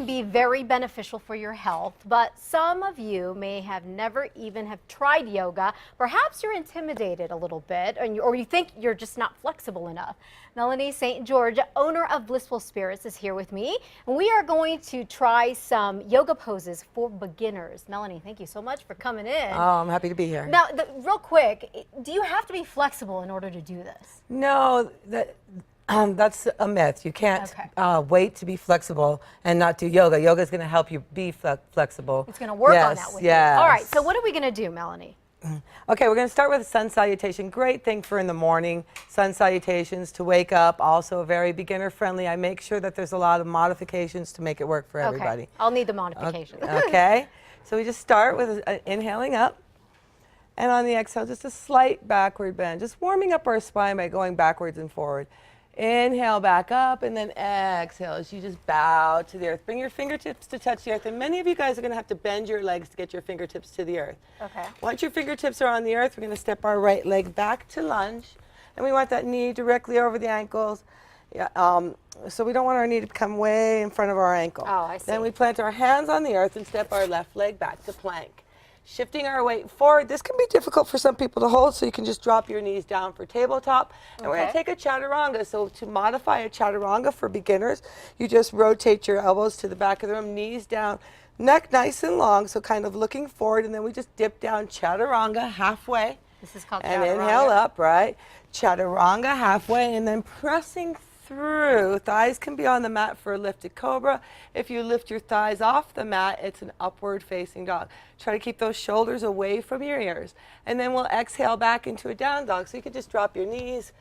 can be very beneficial for your health, but some of you may have never even have tried yoga. Perhaps you're intimidated a little bit, or you think you're just not flexible enough. Melanie St. George, owner of Blissful Spirits, is here with me, and we are going to try some yoga poses for beginners. Melanie, thank you so much for coming in. Oh, I'm happy to be here. Now, real quick, do you have to be flexible in order to do this? No, that's a myth. You can't wait to be flexible and not do yoga. Yoga is going to help you be flexible. It's going to work on that with you. Yes. All right, so what are we going to do, Melanie? Okay, we're going to start with a sun salutation. Great thing for in the morning. Sun salutations to wake up. Also very beginner friendly. I make sure that there's a lot of modifications to make it work for everybody. Okay, I'll need the modifications. Okay, so we just start with inhaling up. And on the exhale, just a slight backward bend. Just warming up our spine by going backwards and forward. Inhale back up, and then exhale as you just bow to the earth. Bring your fingertips to touch the earth, and many of you guys are going to have to bend your legs to get your fingertips to the earth. Okay. Once your fingertips are on the earth, we're going to step our right leg back to lunge, and we want that knee directly over the ankles. Yeah, so we don't want our knee to come way in front of our ankle. Oh, I see. Then we plant our hands on the earth and step our left leg back to plank. Shifting our weight forward. This can be difficult for some people to hold, so you can just drop your knees down for tabletop. And we're going to take a chaturanga. So to modify a chaturanga for beginners, you just rotate your elbows to the back of the room, knees down, neck nice and long, so kind of looking forward, and then we just dip down chaturanga halfway. This is called and chaturanga. Inhale up, right? Chaturanga halfway, and then pressing through. Thighs can be on the mat for a lifted cobra. If you lift your thighs off the mat, it's an upward facing dog. Try to keep those shoulders away from your ears. And then we'll exhale back into a down dog. So you can just drop your knees,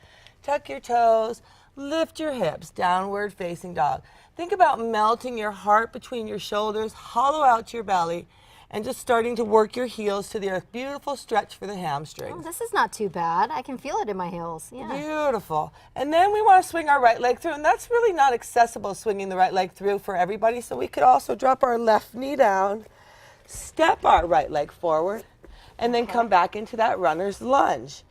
tuck your toes, lift your hips, downward facing dog. Think about melting your heart between your shoulders, hollow out your belly, and just starting to work your heels to the earth. Beautiful stretch for the hamstrings. Oh, this is not too bad. I can feel it in my heels. Yeah. Beautiful. And then we want to swing our right leg through, and that's really not accessible, swinging the right leg through for everybody. So we could also drop our left knee down, step our right leg forward, and then come back into that runner's lunge.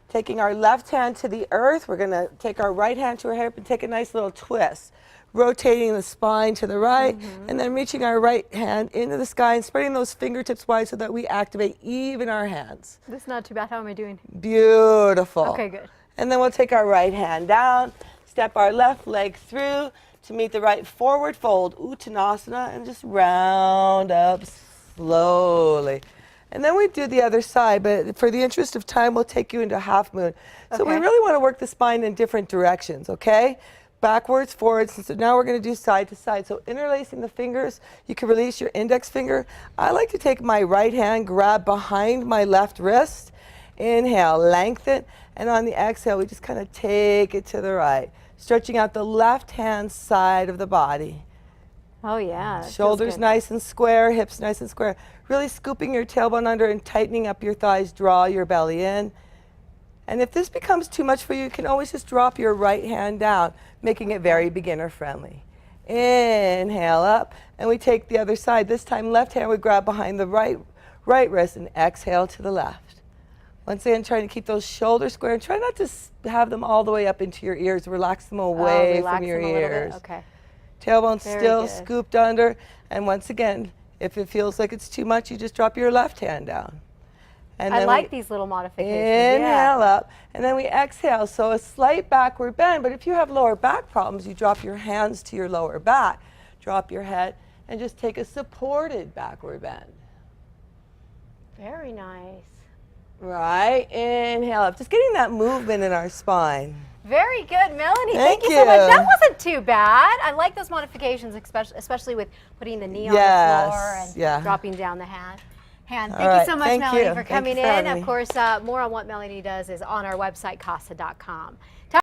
Taking our left hand to the earth, we're going to take our right hand to our hip and take a nice little twist. Rotating the spine to the right, and then reaching our right hand into the sky and spreading those fingertips wide so that we activate even our hands. This is not too bad. How am I doing? Beautiful. Okay, good. And then we'll take our right hand down, step our left leg through to meet the right forward fold, Uttanasana, and just round up slowly. And then we do the other side, but for the interest of time, we'll take you into half moon. So we really want to work the spine in different directions, okay? Backwards, forwards, and so now we're going to do side to side. So interlacing the fingers, you can release your index finger. I like to take my right hand, grab behind my left wrist, inhale, lengthen, and on the exhale, we just kind of take it to the right, stretching out the left hand side of the body. Oh, yeah. Shoulders nice and square, hips nice and square. Really scooping your tailbone under and tightening up your thighs, draw your belly in. And if this becomes too much for you, you can always just drop your right hand down, making it very beginner friendly. Inhale up, and we take the other side. This time, left hand we grab behind the right wrist and exhale to the left. Once again, trying to keep those shoulders square and try not to have them all the way up into your ears. Relax them away from your ears. Okay. Tailbone still scooped under. And once again, if it feels like it's too much, you just drop your left hand down. And I like these little modifications. Inhale up, and then we exhale. So a slight backward bend, but if you have lower back problems, you drop your hands to your lower back, drop your head, and just take a supported backward bend. Very nice. Right, inhale up. Just getting that movement in our spine. Very good, Melanie. Thank you you so much. That wasn't too bad. I like those modifications, especially with putting the knee on the floor and dropping down the hand. Thank you so much, Melanie, for coming in. Of course, more on what Melanie does is on our website, casa.com.